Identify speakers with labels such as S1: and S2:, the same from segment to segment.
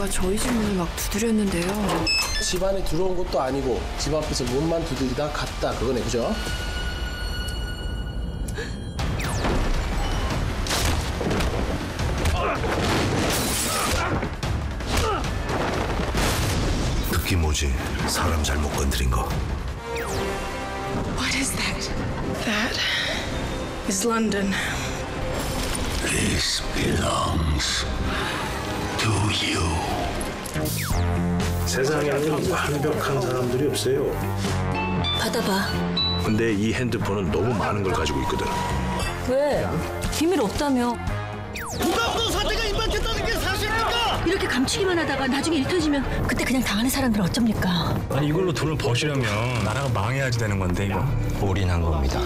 S1: 누가 저희 집 문을 막 두드렸는데요.
S2: 집 안에 들어온 것도 아니고 집 앞에서 문만 두드리다 갔다 그거네, 그죠?
S3: 그게 뭐지? 사람 잘못 건드린 거.
S1: What is that? That is London.
S3: This belongs to you.
S4: 세상에는 완벽한 사람들이 없어요.
S5: 받아봐.
S3: 근데 이 핸드폰은 너무 많은 걸 가지고 있거든.
S5: 왜? 비밀 없다며.
S6: 누가 또 사태가 임박했다는 게 사실입니까?
S5: 이렇게 감추기만 하다가 나중에 일 터지면 그때 그냥 당하는 사람들 어쩝니까?
S7: 아니 이걸로 돈을 버시려면 나라가 망해야지 되는 건데 이거.
S8: 올인한 겁니다.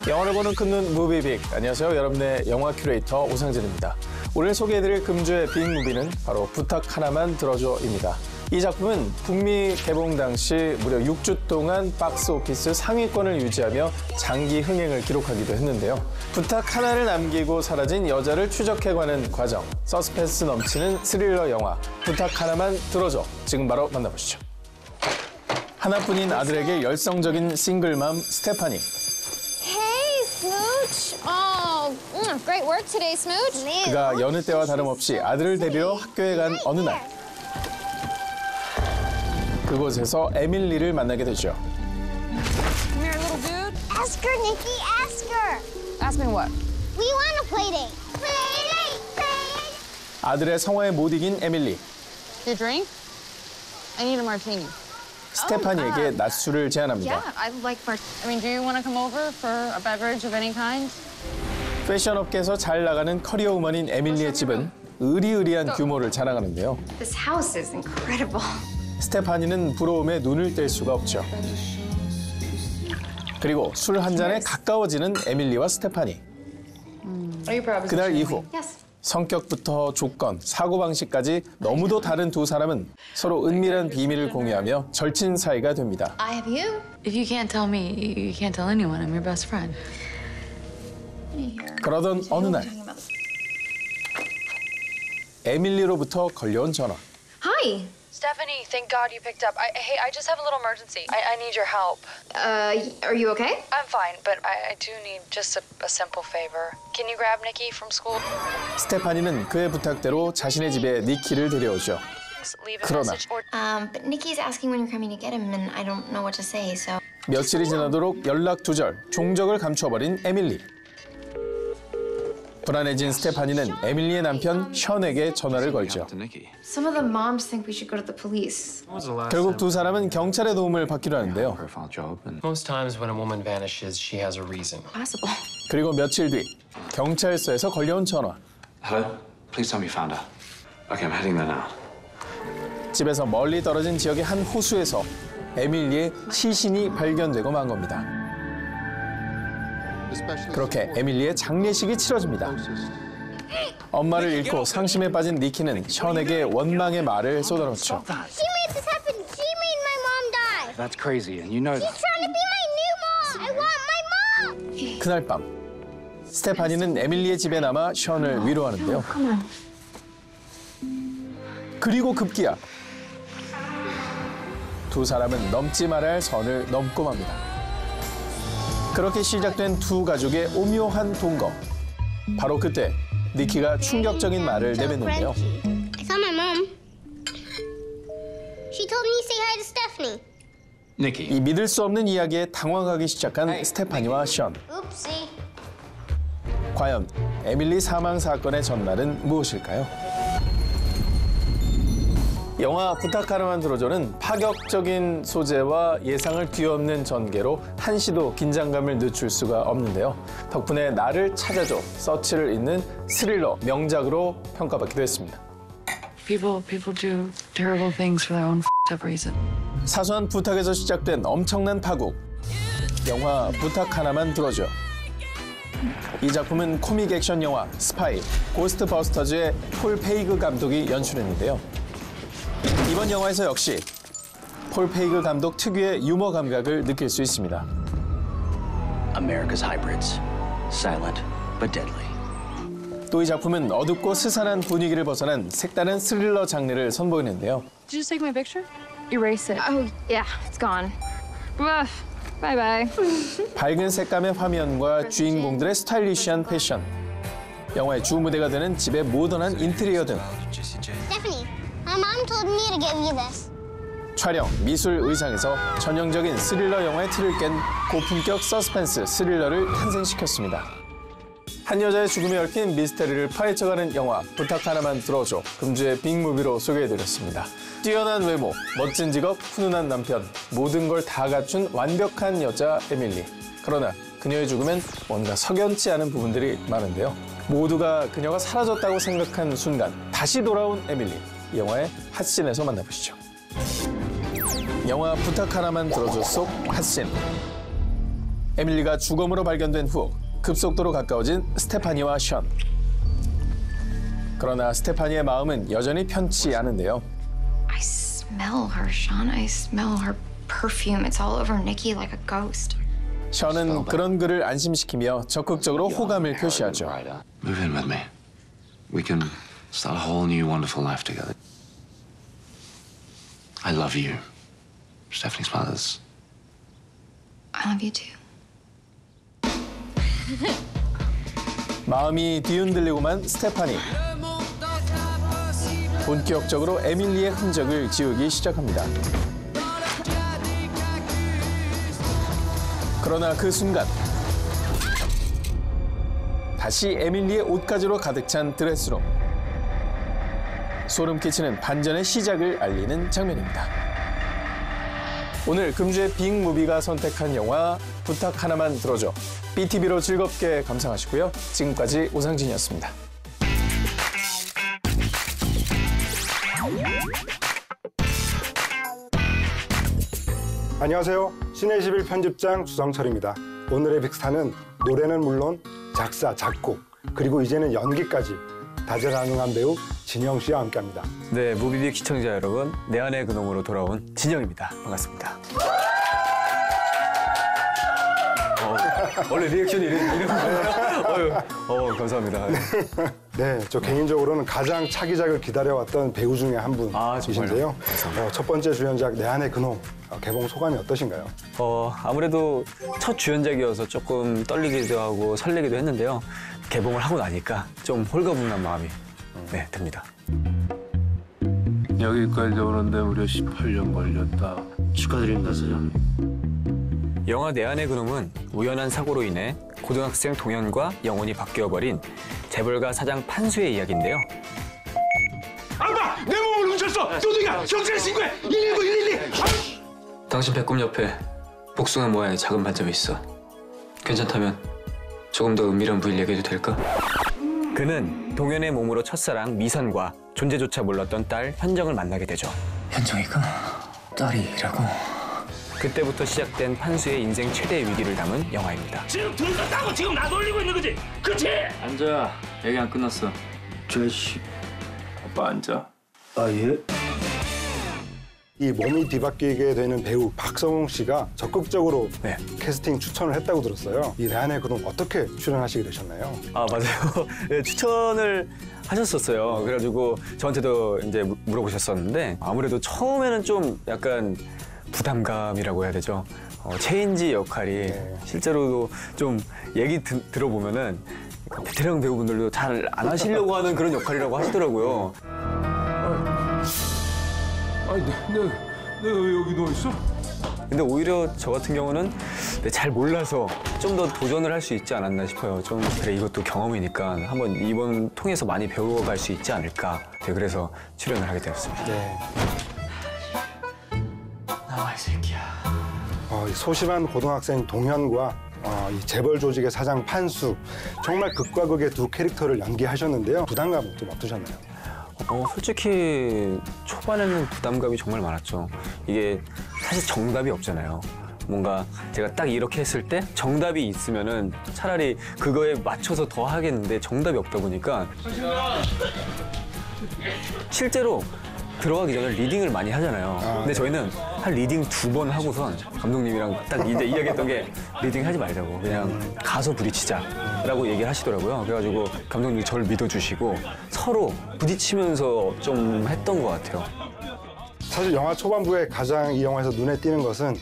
S9: 영화를 보는 큰눈 무비빅. 안녕하세요. 여러분의 영화 큐레이터 오상진입니다. 오늘 소개해드릴 금주의 빅무비는 바로 부탁 하나만 들어줘입니다. 이 작품은 북미 개봉 당시 무려 6주 동안 박스오피스 상위권을 유지하며 장기 흥행을 기록하기도 했는데요. 부탁 하나를 남기고 사라진 여자를 추적해가는 과정, 서스펜스 넘치는 스릴러 영화 부탁 하나만 들어줘. 지금 바로 만나보시죠. 하나뿐인 아들에게 열성적인 싱글맘 스테파니.
S10: Smooch. Oh, great work today, Smooch.
S9: 그가 여느 때와 다름없이 아들을 데리러 학교에 간 어느 날 그곳에서 에밀리를 만나게 되죠.
S10: Come here, little dude.
S11: Ask her, Nikki, ask her.
S10: Ask me what?
S11: We want a play date. Play date, play date.
S9: 아들의 성화에 못 이긴 에밀리.
S10: Your drink? I need a martini.
S9: 스테파니에게 낮술을 제안합니다.
S10: Yeah, I like I mean, do you want to come over for a beverage of any kind?
S9: 패션 업계에서 잘 나가는 커리어 우먼인 에밀리의 집은 의리의리한 규모를 자랑하는데요.
S11: This house is incredible.
S9: 스테파니는 부러움에 눈을 뗄 수가 없죠. 그리고 술 한 잔에 가까워지는 에밀리와 스테파니. 그날 이후 성격부터 조건, 사고방식까지 너무도 다른 두 사람은 서로 은밀한 비밀을 공유하며 절친 사이가 됩니다.
S1: I have you. If you can't tell me, you can't tell anyone. I'm your best friend.
S9: 그러던 어느 날 에밀리로부터 걸려온 전화.
S1: Hi. Stephanie, thank God you picked up. Hey, I just have a little emergency. I need your help.
S11: Are you okay?
S1: I'm fine, but I do need just a simple favor. Can you grab Nikki from school?
S9: 스테파니는 그의 부탁대로 자신의 집에 니키를 데려오죠. 그러나
S11: But Nikki's asking when you're coming to get him, and I don't know what to say, so.
S9: 며칠이 지나도록 연락 두절, 종적을 감춰버린 에밀리. 불안해진 스테파니는 에밀리의 남편 션에게 전화를 걸죠.
S11: Some of the moms think we should go to the police.
S9: 결국 두 사람은 경찰의 도움을 받기로 하는데요.
S2: Most times when a woman vanishes, she has a reason.
S11: Possible.
S9: 그리고 며칠 뒤 경찰서에서 걸려온 전화.
S12: Hello? Please tell me you found her. Okay, I'm heading there now.
S9: 집에서 멀리 떨어진 지역의 한 호수에서 에밀리의 시신이 발견되고 만 겁니다. 그렇게 에밀리의 장례식이 치러집니다. 엄마를 잃고 상심에 빠진 니키는 션에게 원망의 말을 쏟아놓죠.
S11: She made this happen. She made my mom die.
S12: That's crazy, and you know that.
S11: She's trying to be my new mom. I want my mom.
S9: 그날 밤 스테파니는 에밀리의 집에 남아 션을 위로하는데요. 그리고 급기야 두 사람은 넘지 말아야 할 선을 넘고 맙니다. 그렇게 시작된 두 가족의 오묘한 동거. 바로 그때 니키가 충격적인 말을 내뱉는데요.
S11: I saw my mom. She told me to say hi to Stephanie.
S12: Nikki.
S9: 이 믿을 수 없는 이야기에 당황하기 시작한 스테파니와 션.
S11: Oopsie.
S9: 과연 에밀리 사망 사건의 전날은 무엇일까요? 영화 부탁 하나만 들어줘는 파격적인 소재와 예상을 뒤엎는 전개로 한시도 긴장감을 늦출 수가 없는데요. 덕분에 나를 찾아줘 서치를 잇는 스릴러 명작으로 평가받기도 했습니다.
S1: People do terrible things for their own up reason.
S9: 사소한 부탁에서 시작된 엄청난 파국. 영화 부탁 하나만 들어줘. 이 작품은 코믹 액션 영화 스파이, 고스트버스터즈의 폴 페이그 감독이 연출했는데요. 이번 영화에서 역시 폴 페이그 감독 특유의 유머 감각을 느낄 수 있습니다.
S8: America's hybrids. Silent but deadly.
S9: 또 이 작품은 어둡고 스산한 분위기를 벗어난 색다른 스릴러 장르를 선보이는데요.
S10: Did you just take my picture? Erase it.
S11: Oh, yeah, it's gone.
S10: Bye-bye.
S9: 밝은 색감의 화면과 주인공들의 스타일리시한 패션, 영화의 주 무대가 되는 집의 모던한 인테리어 등
S13: Stephanie, my mom told me to give you this.
S9: 촬영, 미술, 의상에서 전형적인 스릴러 영화의 틀을 깬 고품격 서스펜스 스릴러를 탄생시켰습니다. 한 여자의 죽음에 얽힌 미스테리를 파헤쳐가는 영화 부탁 하나만 들어줘, 금주의 빅무비로 소개해드렸습니다. 뛰어난 외모, 멋진 직업, 훈훈한 남편, 모든 걸 다 갖춘 완벽한 여자 에밀리. 그러나 그녀의 죽음엔 뭔가 석연치 않은 부분들이 많은데요. 모두가 그녀가 사라졌다고 생각한 순간 다시 돌아온 에밀리. 이 영화의 핫씬에서 만나보시죠. 영화 부탁 하나만 들어줘 속 핫씬. 에밀리가 주검으로 발견된 후 급속도로 가까워진 스테파니와 션. 그러나 스테파니의 마음은 여전히 편치 않은데요.
S11: I smell her, Sean. I smell her perfume. It's all over Nikki like a ghost.
S9: 션은 그런 그를 안심시키며 적극적으로 호감을 표시하죠.
S12: Move in with me. We can start a whole new wonderful life together. I love you, Stephanie Smothers.
S11: I love you too.
S9: 마음이 뒤흔들리고만 스테파니. 본격적으로 에밀리의 흔적을 지우기 시작합니다. 그러나 그 순간 다시 에밀리의 옷가지로 가득 찬 드레스룸. 소름 끼치는 반전의 시작을 알리는 장면입니다. 오늘 금주의 빅무비가 선택한 영화 부탁 하나만 들어줘. BTV로 즐겁게 감상하시고요. 지금까지 오상진이었습니다.
S14: 안녕하세요. 신의21 편집장 주성철입니다. 오늘의 빅스타는 노래는 물론 작사, 작곡, 그리고 이제는 연기까지 다재다능한 배우 진영 씨와 함께합니다.
S15: 네, 무비빅 시청자 여러분, 내 안의 그놈으로 돌아온 진영입니다. 반갑습니다. 원래 리액션이 이런 거예요? 감사합니다.
S14: 네, 저 개인적으로는 가장 차기작을 기다려왔던 배우 중에 한 분이신데요. 첫 번째 주연작 내 안의 그놈 개봉 소감이 어떠신가요?
S15: 아무래도 첫 주연작이어서 조금 떨리기도 하고 설레기도 했는데요. 개봉을 하고 나니까 좀 홀가분한 마음이 듭니다.
S4: 여기까지 오는데 무려 18년 걸렸다. 축하드립니다, 사장님.
S15: 영화 내 안의 그놈은 우연한 사고로 인해 고등학생 동현과 영혼이 바뀌어버린 재벌가 사장 판수의 이야기인데요.
S6: 알바! 내 몸을 훔쳤어! 도둑이야! 경찰에 신고해! 119, 112!
S12: 당신 배꼽 옆에 복숭아 모양의 작은 반점이 있어. 괜찮다면 조금 더 은밀한 부위를 얘기해도 될까?
S15: 그는 동현의 몸으로 첫사랑 미선과 존재조차 몰랐던 딸 현정을 만나게 되죠.
S12: 현정이가 딸이라고?
S15: 그때부터 시작된 판수의 인생 최대의 위기를 담은 영화입니다.
S6: 지금 들었다고 지금 나도 올리고 있는 거지? 그치?
S12: 앉아. 얘기 안 끝났어.
S4: 자식, 아빠 앉아. 아, 예?
S14: 이 몸이 뒤바뀌게 되는 배우 박성웅 씨가 적극적으로 캐스팅 추천을 했다고 들었어요. 이 내 안의 그놈 어떻게 출연하시게 되셨나요?
S15: 아, 맞아요. 네, 추천을 하셨었어요. 그래가지고 저한테도 이제 물어보셨었는데 아무래도 처음에는 좀 약간 부담감이라고 해야 되죠. 최인지 역할이 실제로도 좀 얘기 들어보면은 베테랑 배우분들도 잘 안 하시려고 하는 그런 역할이라고 하시더라고요.
S4: 아니, 내가 왜 여기 누워 있어?
S15: 근데 오히려 저 같은 경우는 잘 몰라서 좀 더 도전을 할 수 있지 않았나 싶어요. 좀 그래 이것도 경험이니까 한번 이번 통해서 많이 배워갈 수 있지 않을까. 그래서 출연을 하게 되었습니다.
S14: 네.
S12: 나와 이 새끼야.
S14: 이 소심한 고등학생 동현과 이 재벌 조직의 사장 판수, 정말 극과 극의 두 캐릭터를 연기하셨는데요. 부담감은 좀 어떠셨나요?
S15: 솔직히 초반에는 부담감이 정말 많았죠. 이게 사실 정답이 없잖아요. 뭔가 제가 딱 이렇게 했을 때 정답이 있으면은 차라리 그거에 맞춰서 더 하겠는데 정답이 없다 보니까 실제로 들어가기 전에 리딩을 많이 하잖아요. 근데 저희는 한 리딩 2번 하고선 감독님이랑 딱 이제 이야기했던 게 리딩 하지 말자고 그냥 가서 부딪히자라고 얘기를 하시더라고요. 그래가지고 감독님이 저를 믿어주시고 서로 부딪히면서 좀 했던 것 같아요.
S14: 사실 영화 초반부에 가장 이 영화에서 눈에 띄는 것은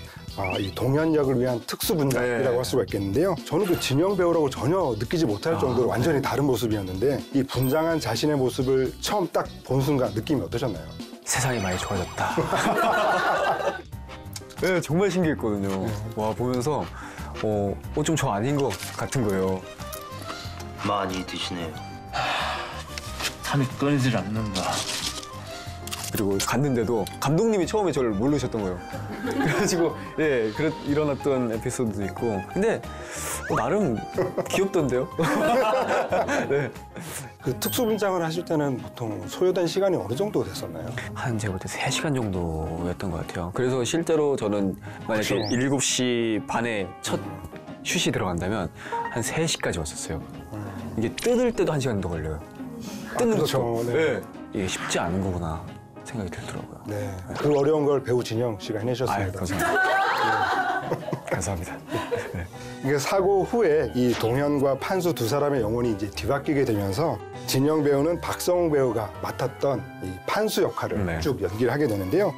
S14: 이 동현 역을 위한 특수 분장이라고 할 수가 있겠는데요. 저는 그 진영 배우라고 전혀 느끼지 못할 정도로 완전히 다른 모습이었는데 이 분장한 자신의 모습을 처음 딱 본 순간 느낌이 어떠셨나요?
S15: 세상이 많이 좋아졌다. 네, 정말 신기했거든요. 와 보면서 좀 저 아닌 것 같은 거예요.
S16: 많이 드시네요.
S7: 탐이 끊이질 않는다.
S15: 그리고 갔는데도 감독님이 처음에 저를 모르셨던 거예요. 그래가지고 예, 일어났던 에피소드도 있고. 근데 나름 귀엽던데요? 네.
S14: 그 특수 분장을 하실 때는 보통 소요된 시간이 어느 정도 됐었나요?
S15: 한 제가 볼 때 3시간 정도였던 것 같아요. 그래서 실제로 저는 만약에 7시 반에 첫 슛이 들어간다면 한 3시까지 왔었어요. 이게 뜯을 때도 1시간 더 걸려요. 뜯는 것도. 네. 이게 쉽지 않은 거구나 생각이 들더라고요.
S14: 네. 그 어려운 걸 배우 진영 씨가 해내셨습니다.
S15: 감사합니다. 감사합니다. 네.
S14: 이게 사고 후에 이 동현과 판수 두 사람의 영혼이 이제 뒤바뀌게 되면서 진영 배우는 박성웅 배우가 맡았던 이 판수 역할을 쭉 연기를 하게 되는데요.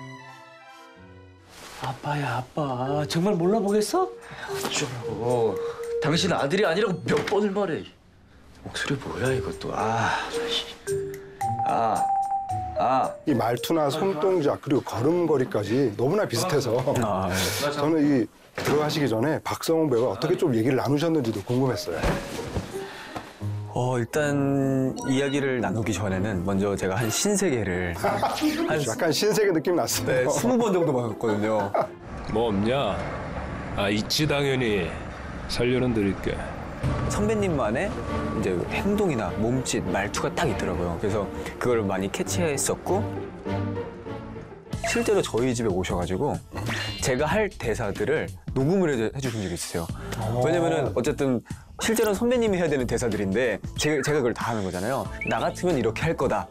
S17: 아빠야 아빠 정말 몰라보겠어? 어쩌라고 당신 아들이 아니라고 몇 번을 말해. 목소리 뭐야 이것도.
S14: 이 말투나 손동작 그리고 걸음걸이까지 너무나 비슷해서 저는 이 들어가시기 전에 박성웅 배우가 어떻게 좀 얘기를 나누셨는지도 궁금했어요.
S15: 일단 이야기를 나누기 전에는 먼저 제가 한 신세계를
S14: 약간 신세계 느낌 났어요.
S15: 네, 20번 정도 봤거든요.
S4: 뭐 없냐? 있지 당연히. 살려는 드릴게.
S15: 선배님만의 이제 행동이나 몸짓, 말투가 딱 있더라고요. 그래서 그걸 많이 캐치했었고 실제로 저희 집에 오셔가지고 제가 할 대사들을 녹음을 해주신 적이 있어요. 왜냐면은 어쨌든 실제로는 선배님이 해야 되는 대사들인데 제가 그걸 다 하는 거잖아요. 나 같으면 이렇게 할 거다.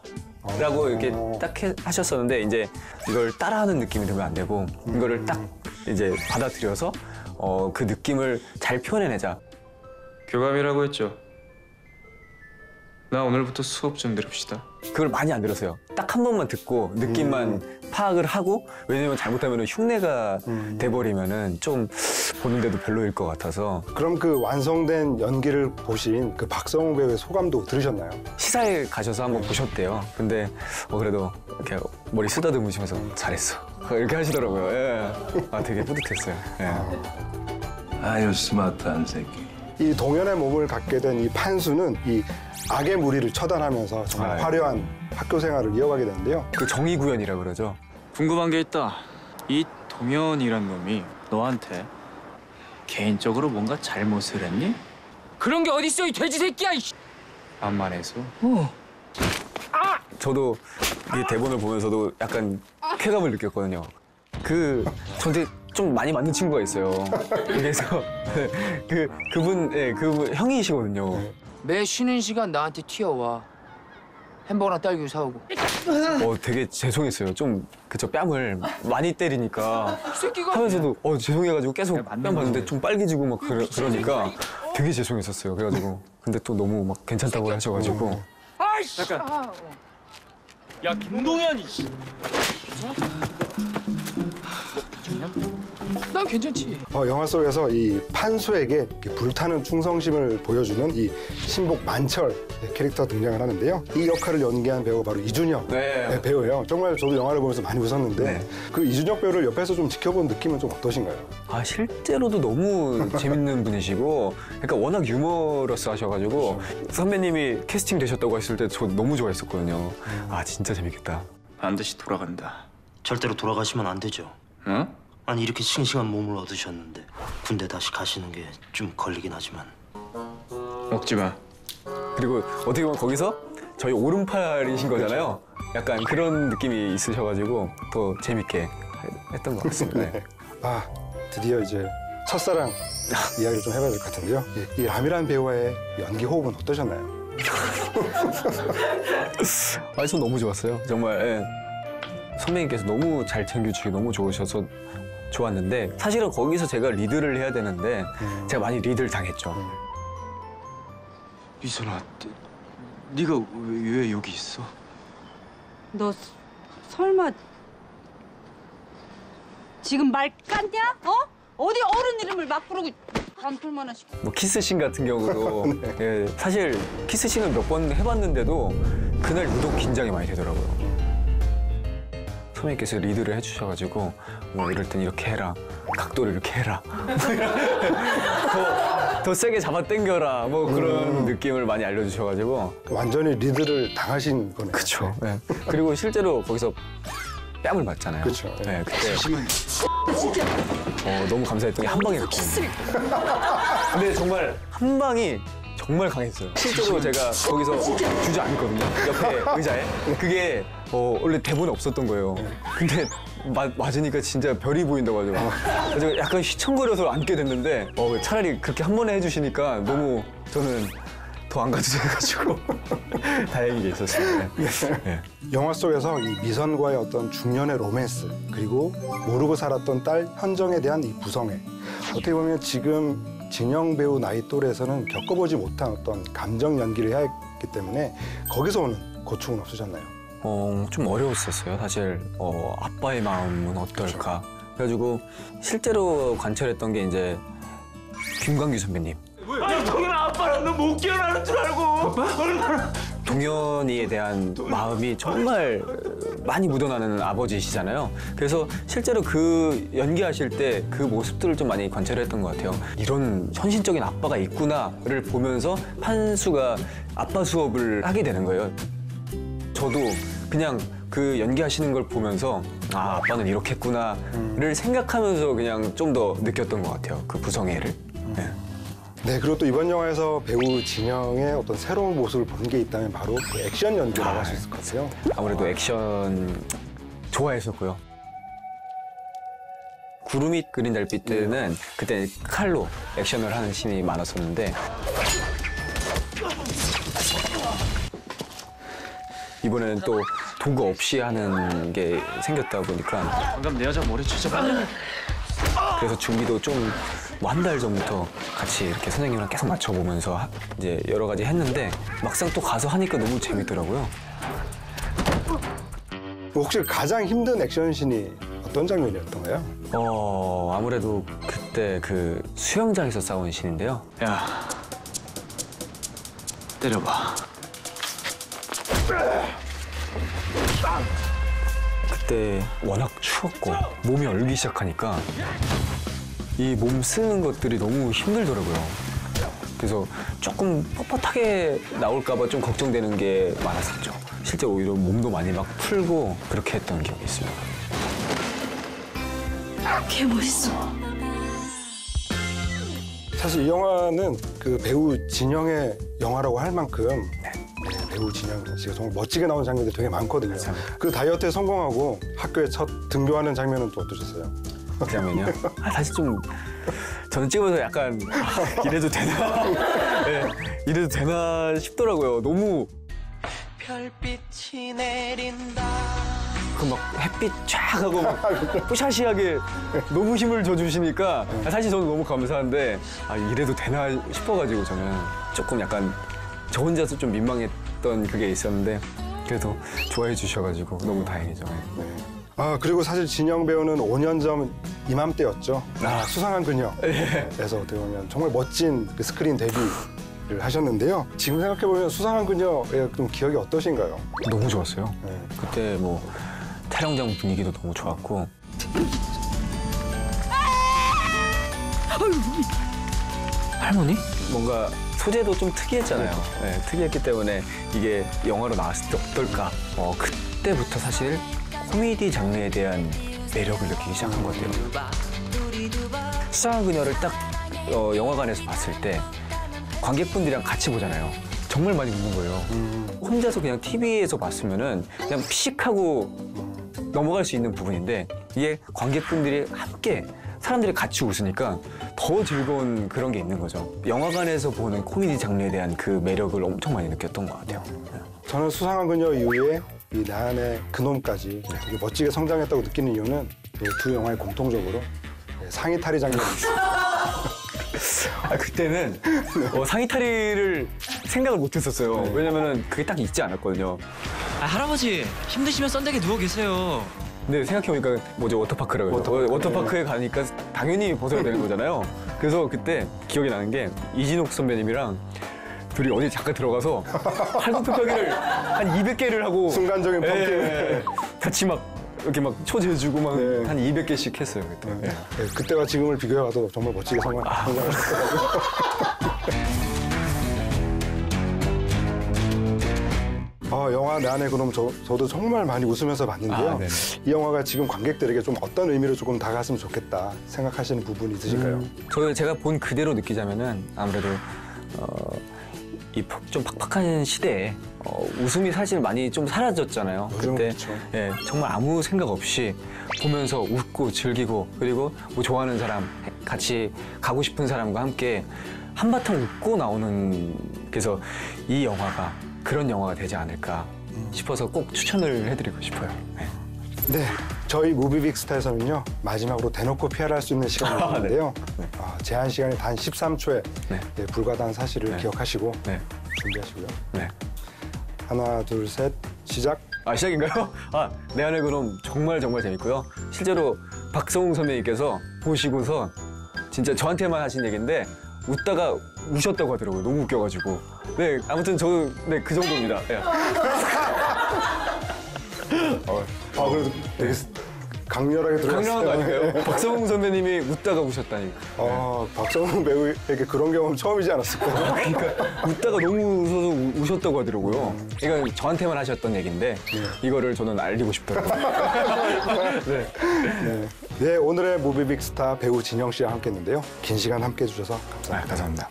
S15: 라고 이렇게 딱 하셨었는데 이제 이걸 따라하는 느낌이 들면 안 되고 이거를 딱 이제 받아들여서 그 느낌을 잘 표현해내자.
S12: 교감이라고 했죠. 나 오늘부터 수업 좀 들읍시다.
S15: 그걸 많이 안 들었어요. 딱 한 번만 듣고 느낌만 파악을 하고 왜냐면 잘못하면 흉내가 돼버리면은 좀 보는데도 별로일 것 같아서.
S14: 그럼 그 완성된 연기를 보신 그 박성웅 배우의 소감도 들으셨나요?
S15: 시사에 가셔서 한번 보셨대요. 근데 그래도 이렇게 머리 쓰다듬으시면서 잘했어. 이렇게 하시더라고요. 예. 되게 뿌듯했어요. 예.
S4: 아유 스마트한 새끼.
S14: 이 동현의 몸을 갖게 된 이 판수는 이 악의 무리를 처단하면서 정말 화려한 학교 생활을 이어가게 되는데요.
S15: 그 정의구현이라고 그러죠.
S12: 궁금한 게 있다. 이 동현이란 놈이 너한테 개인적으로 뭔가 잘못을 했니?
S17: 그런 게 어딨어 이 돼지 새끼야.
S12: 암만해서.
S15: 저도 이 대본을 보면서도 약간 쾌감을 느꼈거든요. 저한테 좀 많이 맞는 친구가 있어요. 그래서 그분 형이시거든요.
S17: 매 쉬는 시간 나한테 튀어와. 햄버거랑 딸기 사오고.
S15: 되게 죄송했어요. 좀 그쵸 뺨을 많이 때리니까
S17: 새끼가
S15: 하면서도 죄송해가지고 계속 뺨 봤는데 좀 빨개지고 막 그러니까 되게 죄송했었어요. 그래가지고 근데 또 너무 막 괜찮다고 하셔가지고.
S17: 잠깐. 야 김동현이. 난 괜찮지.
S14: 영화 속에서 이 판수에게 불타는 충성심을 보여주는 이 신복 만철 캐릭터 등장을 하는데요. 이 역할을 연기한 배우가 바로 이준혁 배우예요. 정말 저도 영화를 보면서 많이 웃었는데 그 이준혁 배우를 옆에서 좀 지켜본 느낌은 좀 어떠신가요?
S15: 실제로도 너무 재밌는 분이시고 그러니까 워낙 유머러스 하셔가지고 선배님이 캐스팅 되셨다고 했을 때 저 너무 좋아했었거든요. 진짜 재밌겠다.
S12: 반드시 돌아간다.
S16: 절대로 돌아가시면 안 되죠.
S12: 응?
S16: 아니 이렇게 싱싱한 몸을 얻으셨는데 군대 다시 가시는 게 좀 걸리긴 하지만.
S12: 먹지 마.
S15: 그리고 어떻게 보면 거기서 저희 오른팔이신 거잖아요. 약간 그런 느낌이 있으셔가지고 더 재밌게 했던 것 같습니다. 네.
S14: 드디어 이제 첫사랑 이야기를 좀 해봐야 될 것 같은데요. 이 라미란 배우와의 연기 호흡은 어떠셨나요?
S15: 저 너무 좋았어요. 정말. 선배님께서 너무 잘 챙겨주시고 너무 좋으셔서 좋았는데 사실은 거기서 제가 리드를 해야 되는데 제가 많이 리드를 당했죠.
S12: 미선아, 네가 왜 여기 있어?
S18: 너 설마 지금 말 깠냐? 어? 어디 어른 이름을 막 부르고 반풀만 하시고.
S15: 뭐 키스씬 같은 경우도 예, 사실 키스씬을 몇 번 해봤는데도 그날 유독 긴장이 많이 되더라고요. 선배님께서 리드를 해주셔가지고 뭐 이럴 땐 이렇게 해라, 각도를 이렇게 해라, 더 세게 잡아 당겨라, 뭐 그런 느낌을 많이 알려주셔가지고
S14: 완전히 리드를 당하신 거네요.
S15: 그렇죠. 네. 그리고 실제로 거기서 뺨을 맞잖아요.
S14: 그렇죠.
S15: 네, 그때 너무 감사했던 게 한 방이었거든요. 근데 정말 한 방이 정말 강했어요. 실제로 제가 거기서 주저앉거든요. 옆에 의자에. 그게 원래 대본에 없었던 거예요. 근데 맞으니까 진짜 별이 보인다고 하죠. 그래서 약간 휘청거려서 앉게 됐는데 차라리 그렇게 한 번에 해주시니까 너무 저는 더 안 가도 돼가지고 다행히 있었어요. 네.
S14: 영화 속에서 이 미선과의 어떤 중년의 로맨스 그리고 모르고 살았던 딸 현정에 대한 이 부성애 어떻게 보면 지금 진영 배우 나이 또래에서는 겪어보지 못한 어떤 감정 연기를 해야 했기 때문에 거기서 오는 고충은 없으셨나요?
S15: 좀 어려웠었어요. 사실 아빠의 마음은 어떨까. 그래가지고 실제로 관찰했던 게 이제 김광규 선배님.
S6: 아니 동현아 아빠랑 너 못 깨어나는 줄 알고. 얼마나.
S15: 동현이에 대한 마음이 정말 많이 묻어나는 아버지시잖아요. 그래서 실제로 그 연기하실 때 그 모습들을 좀 많이 관찰을 했던 것 같아요. 이런 현실적인 아빠가 있구나를 보면서 판수가 아빠 수업을 하게 되는 거예요. 저도 그냥 그 연기하시는 걸 보면서 아빠는 이렇게 했구나를 생각하면서 그냥 좀 더 느꼈던 것 같아요. 그 부성애를. 네.
S14: 네, 그리고 또 이번 영화에서 배우 진영의 어떤 새로운 모습을 본 게 있다면 바로 그 액션 연기라고 할 수 있을 것 같아요.
S15: 아무래도 액션 좋아했었고요. 구름이 그린 달빛 때는 그때 칼로 액션을 하는 씬이 많았었는데 이번에는 또 도구 없이 하는 게 생겼다 보니까
S12: 방금 내 여자 머리 찢어봤냐?
S15: 그래서 준비도 좀 뭐 한 달 전부터 같이 이렇게 선생님이랑 계속 맞춰보면서 이제 여러 가지 했는데 막상 또 가서 하니까 너무 재밌더라고요.
S14: 혹시 가장 힘든 액션씬이 어떤 장면이었던가요?
S15: 아무래도 그때 그 수영장에서 싸운 씬인데요.
S12: 야, 때려봐.
S15: 그때 워낙 추웠고 몸이 얼기 시작하니까 이 몸 쓰는 것들이 너무 힘들더라고요. 그래서 조금 뻣뻣하게 나올까 봐 좀 걱정되는 게 많았었죠. 실제 오히려 몸도 많이 막 풀고 그렇게 했던 기억이 있습니다.
S5: 개 멋있어.
S14: 사실 이 영화는 그 배우 진영의 영화라고 할 만큼 배우 진영 씨가 정말 멋지게 나온 장면들이 되게 많거든요. 그 다이어트에 성공하고 학교에 첫 등교하는 장면은 또 어떠셨어요?
S15: 그 장면이요? 사실 좀 저는 찍으면서 약간 이래도 되나? 네, 이래도 되나 싶더라고요. 너무
S19: 별빛이 내린다.
S15: 그 막 햇빛 쫙 하고 막 뿌샤시하게 너무 힘을 줘주시니까 사실 저는 너무 감사한데 이래도 되나 싶어가지고 저는 조금 약간 저 혼자서 좀 민망했던 그게 있었는데 그래도 좋아해 주셔가지고 너무 다행이죠. 네.
S14: 그리고 사실 진영 배우는 5년 전 이맘때였죠. 수상한 그녀. 그래서 어떻게 보면 정말 멋진 그 스크린 데뷔를 하셨는데요. 지금 생각해보면 수상한 그녀의 좀 기억이 어떠신가요?
S15: 너무 좋았어요. 그때 뭐 촬영장 분위기도 너무 좋았고. 할머니? 뭔가 소재도 좀 특이했잖아요. 네, 특이했기 때문에 이게 영화로 나왔을 때 어떨까. 그때부터 사실 코미디 장르에 대한 매력을 느끼기 시작한 것 같아요. 수상한 그녀를 딱 영화관에서 봤을 때 관객분들이랑 같이 보잖아요. 정말 많이 웃는 거예요. 혼자서 그냥 TV에서 봤으면은 그냥 피식하고 넘어갈 수 있는 부분인데 이게 관객분들이 함께 사람들이 같이 웃으니까 더 즐거운 그런 게 있는 거죠. 영화관에서 보는 코미디 장르에 대한 그 매력을 엄청 많이 느꼈던 것 같아요.
S14: 저는 수상한 그녀 이후에 이 내 안에 그놈까지 되게 멋지게 성장했다고 느끼는 이유는 이 두 영화에 공통적으로 상의 탈의 장면이 있어요.
S15: 그때는 상의 탈의를 생각을 못했었어요. 왜냐면은 그게 딱 있지 않았거든요.
S17: 할아버지 힘드시면 썬데게 누워 계세요.
S15: 근데 생각해보니까 워터파크라고 해서 워터파크에 가니까 당연히 벗어야 되는 거잖아요. 그래서 그때 기억이 나는 게 이진욱 선배님이랑 둘이 어디 잠깐 들어가서 팔굽혀펴기를 한 200개를 하고
S14: 순간적인 펌핑을
S15: 같이 막 이렇게 막 초재주고 막 한 200개씩 했어요. 그때.
S14: 그때와 지금을 비교해봐도 정말 멋지게 성장하셨더라고요. 영화 내 안에 그럼 저도 정말 많이 웃으면서 봤는데요. 이 영화가 지금 관객들에게 좀 어떤 의미로 조금 다가갔으면 좋겠다 생각하시는 부분이 있으실까요?
S15: 제가 본 그대로 느끼자면은 아무래도 이 좀 팍팍한 시대에 웃음이 사실 많이 좀 사라졌잖아요. 그때 정말 아무 생각 없이 보면서 웃고 즐기고 그리고 뭐 좋아하는 사람 같이 가고 싶은 사람과 함께 한바탕 웃고 나오는 그래서 이 영화가 그런 영화가 되지 않을까 싶어서 꼭 추천을 해드리고 싶어요.
S14: 네, 저희 무비빅스타에서는요 마지막으로 대놓고 피할 수 있는 시간이 있는데요. 제한 시간이 단 13초에 불과하다는 사실을 기억하시고 준비하시고요. 하나, 둘, 셋, 시작.
S15: 시작인가요? 내 안에 그럼 정말 재밌고요. 실제로 박성웅 선배님께서 보시고서 진짜 저한테만 하신 얘기인데 웃다가 우셨다고 하더라고요. 너무 웃겨가지고. 네, 아무튼 저도 그 정도입니다.
S14: 그래도 되게 강렬하게 들어갔어요.
S15: 강렬한 거 아닌가요? 박성웅 선배님이 웃다가 우셨다니까.
S14: 박성웅 배우에게 그런 경험 처음이지 않았을까요?
S15: 그러니까 웃다가 너무 웃어서 우셨다고 하더라고요. 그러니까 저한테만 하셨던 얘기인데 이거를 저는 알리고 싶더라고요.
S14: 네, 오늘의 무비빅스타 배우 진영 씨와 함께했는데요. 긴 시간 함께해 주셔서 감사합니다.
S15: 감사합니다.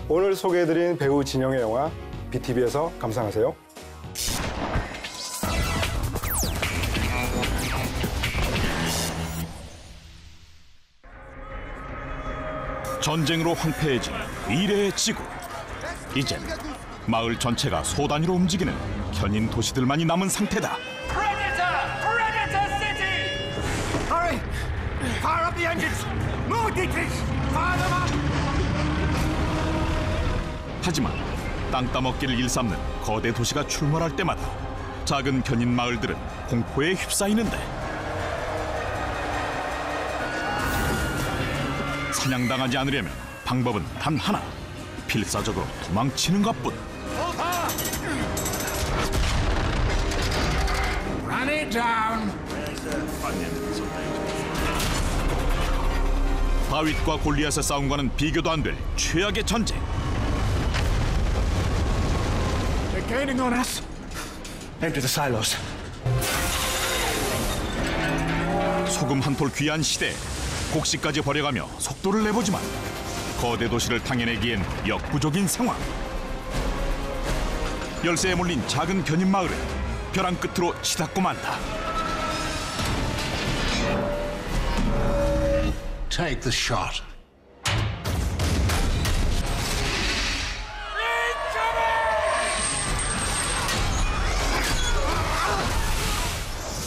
S14: 오늘 소개해드린 배우 진영의 영화 BTV에서 감상하세요.
S19: 전쟁으로 황폐해진 미래의 지구. 이젠 마을 전체가 소단위로 움직이는 견인 도시들만이 남은 상태다.
S6: Predator City! Hurry! Fire up the engines! More details! Fire them up!
S19: 하지만 땅 따먹기를 일삼는 거대 도시가 출몰할 때마다 작은 견인 마을들은 공포에 휩싸이는데 사냥당하지 않으려면 방법은 단 하나, 필사적으로 도망치는 것뿐.
S6: Run it down!
S19: 다윗과 골리앗의 싸움과는 비교도 안 될 최악의 전쟁.
S6: They're gaining on us. Empty the silos.
S19: 소금 한 톨 귀한 시대에 곡식까지 버려가며 속도를 내보지만 거대 도시를 당해내기엔 역부족인 상황. 열세에 몰린 작은 견인 마을은 벼랑 끝으로 치닫고 만다.
S3: Take the shot.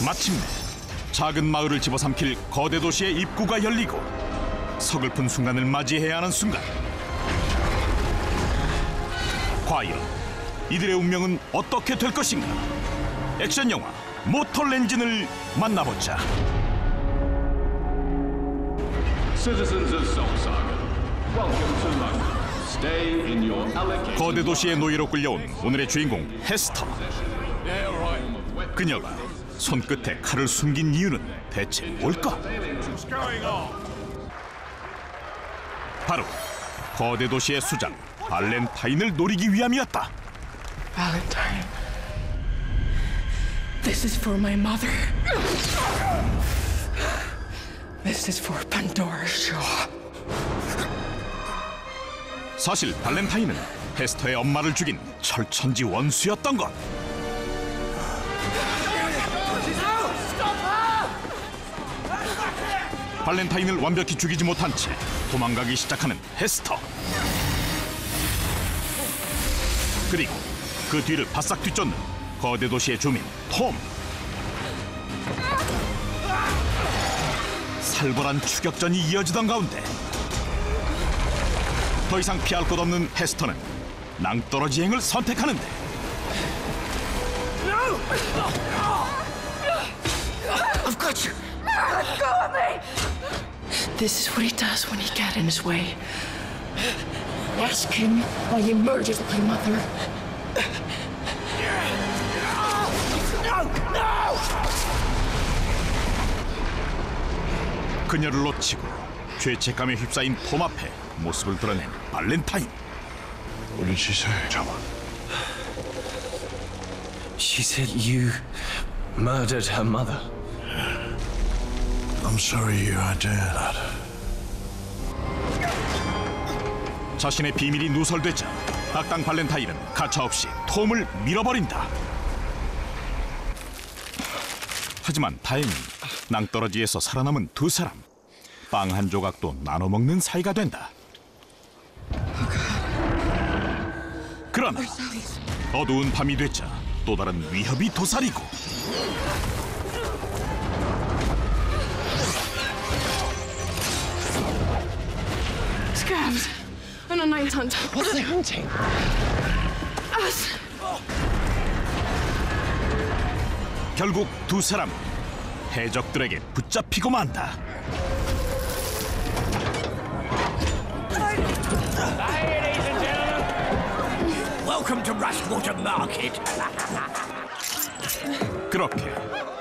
S19: 마침내 작은 마을을 집어삼킬 거대 도시의 입구가 열리고 서글픈 순간을 맞이해야 하는 순간. 과연 이들의 운명은 어떻게 될 것인가? 액션 영화 모털 엔진을 만나보자.
S20: Citizens of Solsaga, welcome to London. Stay in your allocated.
S19: 거대 도시의 노예로 끌려온 오늘의 주인공 헤스터. 그녀가 손끝에 칼을 숨긴 이유는 대체 뭘까? 바로 거대 도시의 수장 발렌타인을 노리기 위함이었다.
S21: Valentine, this is for my mother. This is for Pandora Shaw.
S19: 사실 발렌타인은 헤스터의 엄마를 죽인 철천지 원수였던 것. 발렌타인을 완벽히 죽이지 못한 채 도망가기 시작하는 헤스터. 그리고 그 뒤를 바싹 뒤쫓는 거대 도시의 주민 톰. 살벌한 추격전이 이어지던 가운데 더 이상 피할 곳 없는 헤스터는 낭떠러지 행을 선택하는데
S21: I've got you. Let go of me. This is what he does when he gets in his way. Ask him why he murdered my mother.
S19: 그녀를 놓치고 죄책감에 휩싸인 톰 앞에 모습을 드러낸 발렌타인.
S3: What did she say, John?
S17: She said you murdered her mother.
S3: I'm sorry you had to hear that.
S19: 자신의 비밀이 누설되자 악당 발렌타인은 가차없이 톰을 밀어버린다. 하지만 다행히 낭떠러지에서 살아남은 두 사람, 빵 한 조각도 나눠 먹는 사이가 된다. 그러나 어두운 밤이 되자 또 다른 위협이 도사리고
S21: Scabs on a night hunt. What's they hunting? Us.
S19: 결국 두 사람은 해적들에게 붙잡히고 만다.
S6: Ladies and gentlemen, welcome to Rustwater Market.
S19: 그렇게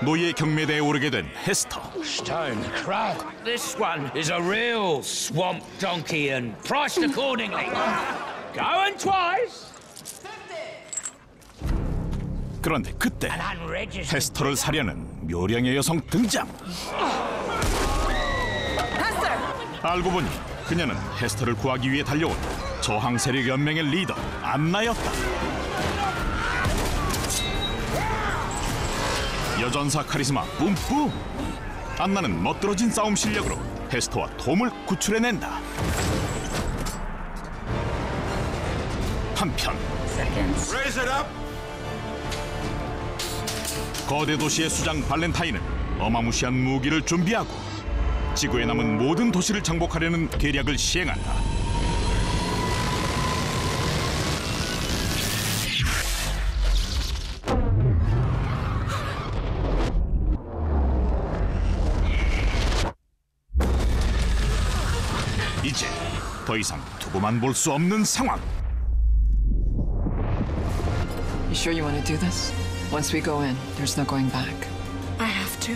S19: 노예 경매대에 오르게 된 헤스터.
S6: Stone Crow. This one is a real swamp donkey and priced accordingly. Going twice.
S19: 그런데 그때 헤스터를 사려는 묘령의 여성 등장. 알고 보니 그녀는 헤스터를 구하기 위해 달려온 저항 세력 연맹의 리더 안나였다. 여전사 카리스마 뿜뿜. 안나는 멋들어진 싸움 실력으로 헤스터와 톰을 구출해낸다. 한편 거대 도시의 수장 발렌타인은 어마무시한 무기를 준비하고 지구에 남은 모든 도시를 정복하려는 계략을 시행한다. 이제 더 이상 두고만 볼 수 없는 상황.
S2: You sure you want to do this? Once we go in, there's no going back.
S21: I have to.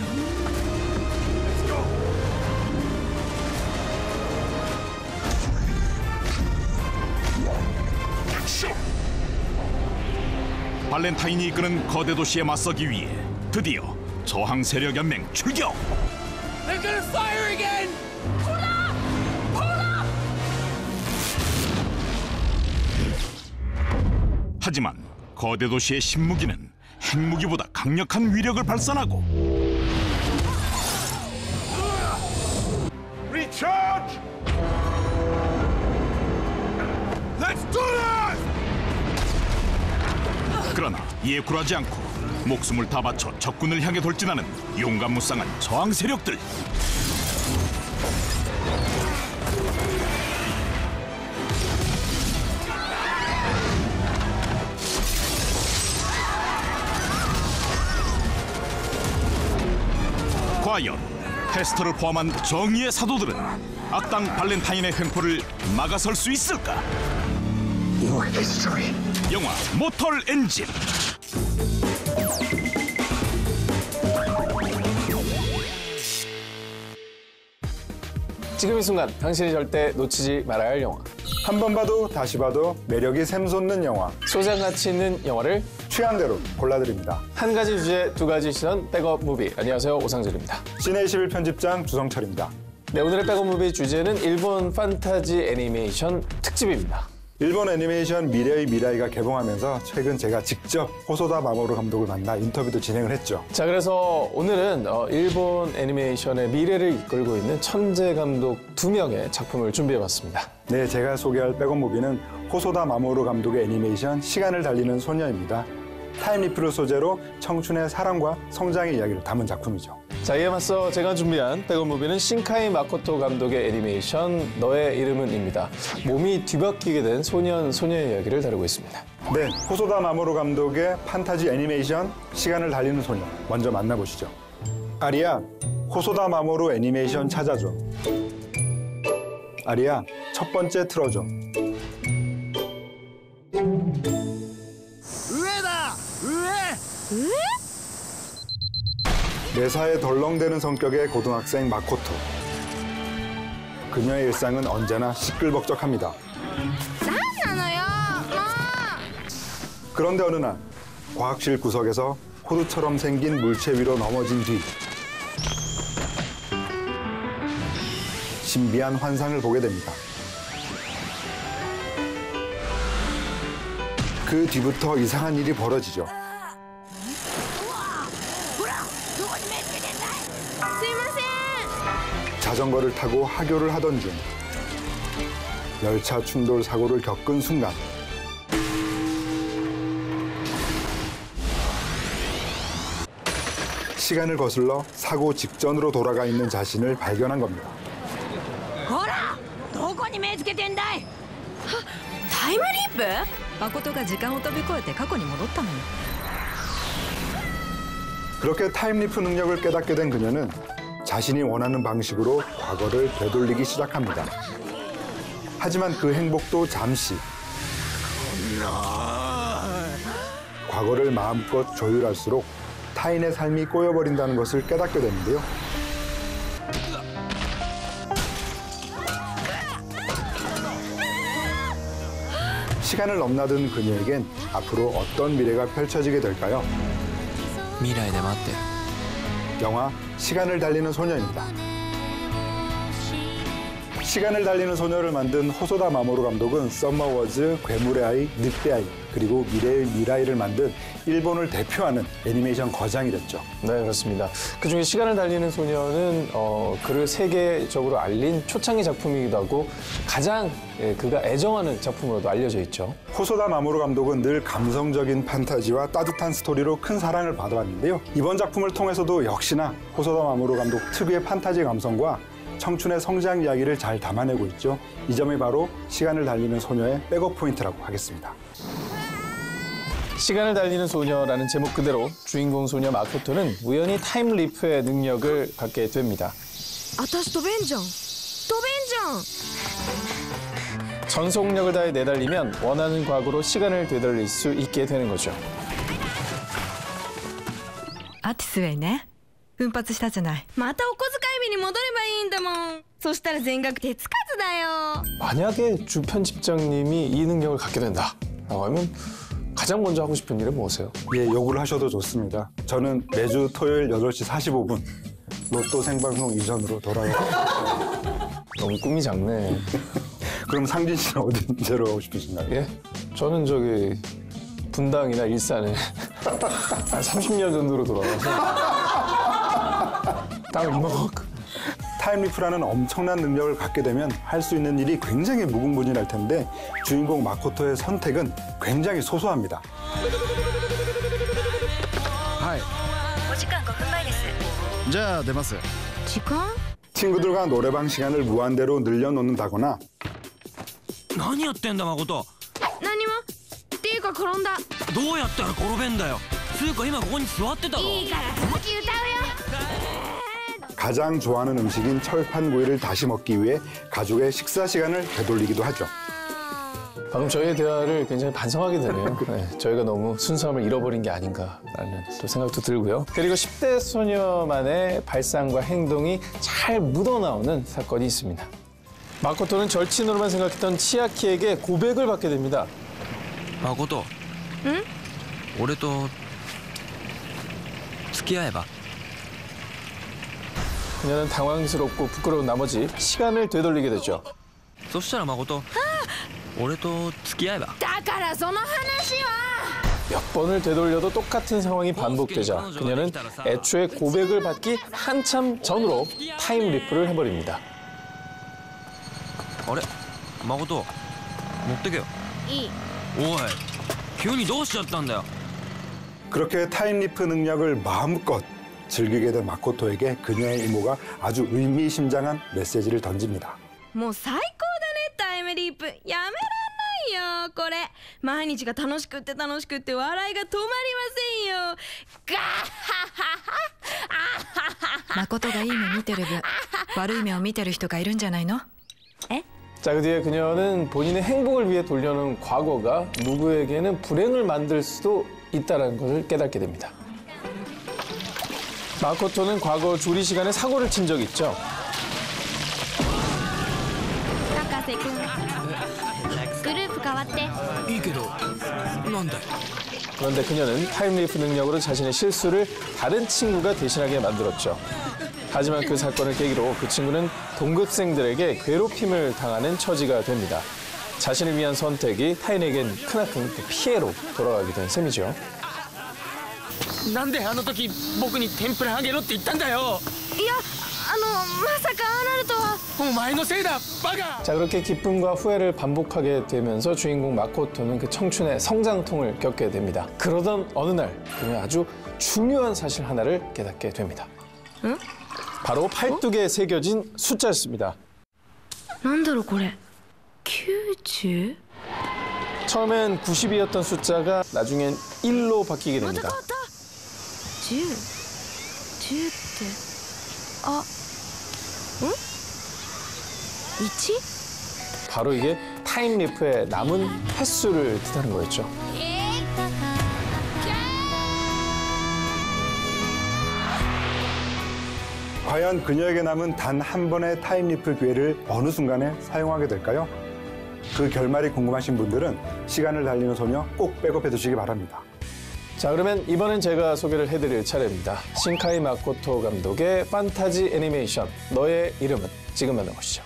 S19: 발렌타인이 이끄는 거대 도시에 맞서기 위해 드디어 저항 세력 연맹 출격.
S6: They're gonna fire again. Pull up! Pull up!
S19: 하지만 거대 도시의 신무기는 핵무기보다 강력한 위력을 발산하고
S6: Recharge! Let's do this!
S19: 그러나 이에 굴하지 않고 목숨을 다 바쳐 적군을 향해 돌진하는 용감무쌍한 저항 세력들. 과연 헤스터를 포함한 정의의 사도들은 악당 발렌타인의 횡포를 막아설 수 있을까?
S6: Your history.
S19: 영화 모털 엔진.
S9: 지금 이 순간 당신이 절대 놓치지 말아야 할 영화.
S14: 한 번 봐도 다시 봐도 매력이 샘솟는 영화.
S9: 소장 가치 있는 영화를
S14: 취향대로 골라드립니다.
S9: 한 가지 주제 두 가지 시선 백업 무비. 안녕하세요, 오상진입니다.
S14: 시내21 편집장 주성철입니다.
S9: 네, 오늘의 백업 무비 주제는 일본 판타지 애니메이션 특집입니다.
S14: 일본 애니메이션 미래의 미라이가 개봉하면서 최근 제가 직접 호소다 마모루 감독을 만나 인터뷰도 진행을 했죠.
S9: 자, 그래서 오늘은 일본 애니메이션의 미래를 이끌고 있는 천재 감독 2명의 작품을 준비해봤습니다.
S14: 네, 제가 소개할 백업 무비는 호소다 마모루 감독의 애니메이션 시간을 달리는 소녀입니다. 타임리프를 소재로 청춘의 사랑과 성장의 이야기를 담은 작품이죠.
S9: 자, 이에 맞서 제가 준비한 백업 무비는 신카이 마코토 감독의 애니메이션 너의 이름은입니다. 몸이 뒤바뀌게 된 소녀의 이야기를 다루고 있습니다.
S14: 네, 호소다 마모루 감독의 판타지 애니메이션 시간을 달리는 소녀 먼저 만나보시죠. 아리야, 호소다 마모루 애니메이션 찾아줘. 아리야, 첫 번째 틀어줘.
S6: 의외다! 의외!
S14: 4살에 덜렁대는 성격의 고등학생 마코토. 그녀의 일상은 언제나 시끌벅적합니다. 그런데 어느 날 과학실 구석에서 호두처럼 생긴 물체 위로 넘어진 뒤 신비한 환상을 보게 됩니다. 그 뒤부터 이상한 일이 벌어지죠. 자전거를 타고 하교를 하던 중 열차 충돌 사고를 겪은 순간 시간을 거슬러 사고 직전으로 돌아가 있는 자신을 발견한 겁니다.
S18: ほらどこに目つけてんだいタイムリープ誠が時間を飛び越えて過去に戻ったのよ
S14: 그렇게 타임리프 능력을 깨닫게 된 그녀는 자신이 원하는 방식으로 과거를 되돌리기 시작합니다. 하지만 그 행복도 잠시. 과거를 마음껏 조율할수록 타인의 삶이 꼬여버린다는 것을 깨닫게 되는데요. 시간을 넘나든 그녀에겐 앞으로 어떤 미래가 펼쳐지게 될까요?
S12: 미래에 맞대.
S14: 영화 시간을 달리는 소녀입니다. 시간을 달리는 소녀를 만든 호소다 마모루 감독은 썸머워즈, 괴물의 아이, 늑대 아이, 그리고 미래의 미라이를 만든 일본을 대표하는 애니메이션 거장이 됐죠.
S9: 네, 그렇습니다. 그중에 시간을 달리는 소녀는 그를 세계적으로 알린 초창기 작품이기도 하고 가장 그가 애정하는 작품으로도 알려져 있죠.
S14: 호소다 마모루 감독은 늘 감성적인 판타지와 따뜻한 스토리로 큰 사랑을 받아왔는데요. 이번 작품을 통해서도 역시나 호소다 마모루 감독 특유의 판타지 감성과 청춘의 성장 이야기를 잘 담아내고 있죠. 이 점이 바로 시간을 달리는 소녀의 백업 포인트라고 하겠습니다.
S9: 시간을 달리는 소녀라는 제목 그대로 주인공 소녀 마코토는 우연히 타임리프의 능력을 갖게 됩니다.
S18: 私飛べんじゃん飛べんじゃん
S9: 전속력을 다해 내달리면 원하는 과거로 시간을 되돌릴 수 있게 되는 거죠.
S18: アティスウェイね奮発したじゃないまたお小遣い日に戻ればいいんだもんそしたら全額手つかずだよ
S9: 만약에 주 편집장님이 이 능력을 갖게 된다라고 하면 가장 먼저 하고 싶은 일은 무엇이에요?
S14: 예, 요구를 하셔도 좋습니다. 저는 매주 토요일 8시 45분 로또 생방송 이전으로 돌아가요.
S9: 너무 꿈이 작네.
S14: 그럼 상진 씨는 어디로 가고 싶으신가요?
S9: 예? 저는 저기 분당이나 일산에 한 30년 전으로 돌아가서 땅을 이만큼.
S14: 타임리프라는 엄청난 능력을 갖게 되면 할 수 있는 일이 굉장히 무궁무진할 텐데 주인공 마코토의 선택은 굉장히 소소합니다.
S3: はい
S18: お時間5分前です
S3: じゃあ出ます
S18: 時間
S14: 친구들과 노래방 시간을 무한대로 늘려놓는다거나
S17: 何やってんだ誠
S18: 何もっていうか転んだ
S17: どうやったら転べんだよつうか今ここに座ってたろ
S18: いいから続き歌うよ
S14: 가장 좋아하는 음식인 철판구이를 다시 먹기 위해 가족의 식사 시간을 되돌리기도 하죠.
S9: 방금 저희의 대화를 굉장히 반성하게 되네요. 네, 저희가 너무 순수함을 잃어버린 게 아닌가라는 또 생각도 들고요. 그리고 10대 소녀만의 발상과 행동이 잘 묻어나오는 사건이 있습니다. 마코토는 절친으로만 생각했던 치아키에게 고백을 받게 됩니다.
S17: 마코토
S18: 응?
S17: 俺と付き合えば
S9: 그녀는 당황스럽고 부끄러운 나머지 시간을 되돌리게 되죠.
S17: そしたら誠俺と付き合えば
S18: だからその話は
S9: 몇 번을 되돌려도 똑같은 상황이 반복되자 그녀는 애초에 고백을 받기 한참 전으로 타임리프를 해버립니다.
S17: あれ誠持 ってけよ
S18: いい
S17: おい急にどうしちゃったんだよ
S14: 그렇게 타임리프 능력을 마음껏 즐기게 된 마코토에게 그녀의 이모가 아주 의미심장한 메시지를 던집니다.
S18: もう最高だねタイムリープやめらんないよこれ毎日が楽しくって楽しくって笑いが止まりませんよガッハハハ
S2: 誠がいい目見てる分悪い目を見てる人がいるんじゃないの?
S9: 자, 그 뒤에 그녀는 본인의 행복을 위해 돌려놓은 과거가 누구에게는 불행을 만들 수도 있다는 것을 깨닫게 됩니다. 마코토는 과거 조리 시간에 사고를 친 적이 있죠. 그런데 그녀는 타임리프 능력으로 자신의 실수를 다른 친구가 대신하게 만들었죠. 하지만 그 사건을 계기로 그 친구는 동급생들에게 괴롭힘을 당하는 처지가 됩니다. 자신을 위한 선택이 타인에겐 크나큰 피해로 돌아가게 된 셈이죠.
S17: なんであの時僕に天ぷらあげろって言ったんだよ
S18: いやまさかああなるとは
S17: お前のせいだバカ
S9: 자, 그렇게 기쁨과 후회를 반복하게 되면서 주인공 마코토는 그 청춘의 성장통을 겪게 됩니다. 그러던 어느 날 그는 아주 중요한 사실 하나를 깨닫게 됩니다.
S18: 응?
S9: 바로 팔뚝에 새겨진 숫자였습니다.
S18: なんだろうこれ 90?
S9: 처음엔 90이었던 숫자가 나중엔 1로 바뀌게 됩니다.
S18: 10 ってあん 1?
S9: 바로 이게 타임리프의 남은 횟수를 뜻하는 거였죠.
S14: 과연 그녀에게 남은 단 한 번의 타임리프 기회를 어느 순간에 사용하게 될까요? 그 결말이 궁금하신 분들은 시간을 달리는 소녀 꼭 백업해 두시기 바랍니다.
S9: 자, 그러면 이번엔 제가 소개를 해드릴 차례입니다. 신카이 마코토 감독의 판타지 애니메이션 너의 이름은 지금 만나보시죠.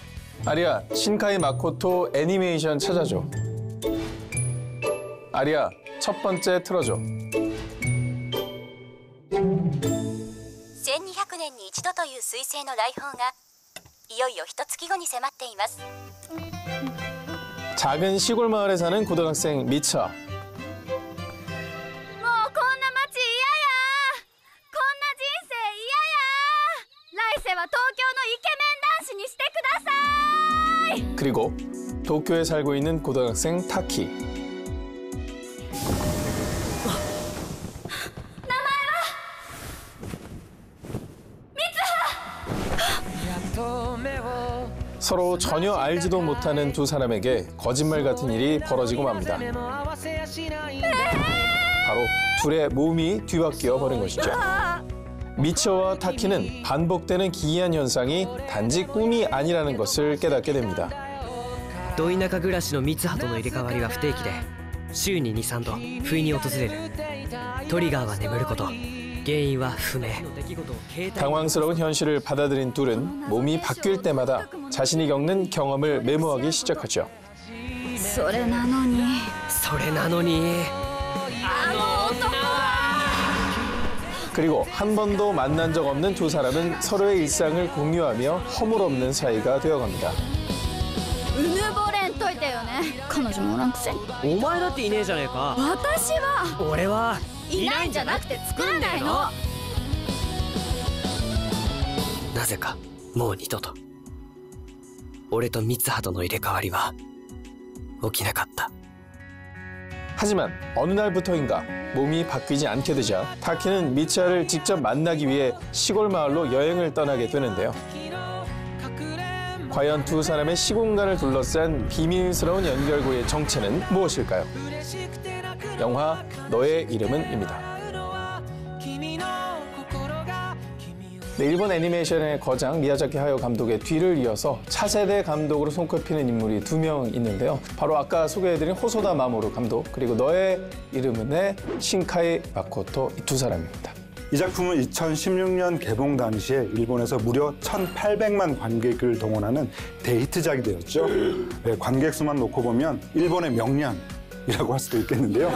S9: 아리야, 신카이 마코토 애니메이션 찾아줘. 아리야, 첫 번째 틀어줘.
S1: 1200年に一度という彗星の来訪がいよいよ一月後に迫っています。
S9: 작은 시골 마을에 사는 고등학생 미차.
S1: もうこんな街嫌や。こんな人生嫌や。来世は東京のイケメン男子にしてください。
S9: 그리고 도쿄에 살고 있는 고등학생 타키.
S1: 名前は
S9: 서로 전혀 알지도 못하는 두 사람에게 거짓말 같은 일이 벌어지고 맙니다. 바로 둘의 몸이 뒤바뀌어 버린 것이죠. 미처와 타키는 반복되는 기이한 현상이 단지 꿈이 아니라는 것을 깨닫게 됩니다.
S22: ど田舎暮らしの三葉との入れ替わりは不定期で週に 2,3 度不意に訪れる。トリガーは眠ること、原因は不明。
S9: 당황스러운 현실을 받아들인 둘은 몸이 바뀔 때마다 자신이 겪는 경험을 메모하기 시작하죠.
S1: それなのにあの男は
S9: 그리고 한 번도 만난 적 없는 두 사람은 서로의 일상을 공유하며 허물없는 사이가 되어갑니다.
S1: うぬぼれんといてよね。彼女もおらんくせに。
S22: お前だっていねえじゃねえか。
S1: 私は
S22: 俺はい
S1: ないんじゃなくて作らないの。
S22: なぜかもう二度と俺と三葉との入れ替わりは起きなかった。
S9: 하지만 어느 날부터인가 몸이 바뀌지 않게 되자 타키는 미차를 직접 만나기 위해 시골 마을로 여행을 떠나게 되는데요. 과연 두 사람의 시공간을 둘러싼 비밀스러운 연결고리의 정체는 무엇일까요? 영화 너의 이름은입니다. 네, 일본 애니메이션의 거장 미야자키 하야오 감독의 뒤를 이어서 차세대 감독으로 손꼽히는 인물이 2명 있는데요. 바로 아까 소개해드린 호소다 마모루 감독, 그리고 너의 이름은의 신카이 마코토 이 두 사람입니다.
S14: 이 작품은 2016년 개봉 당시에 일본에서 무려 1,800만 관객을 동원하는 대히트작이 되었죠. 네, 관객 수만 놓고 보면 일본의 명량이라고 할 수도 있겠는데요.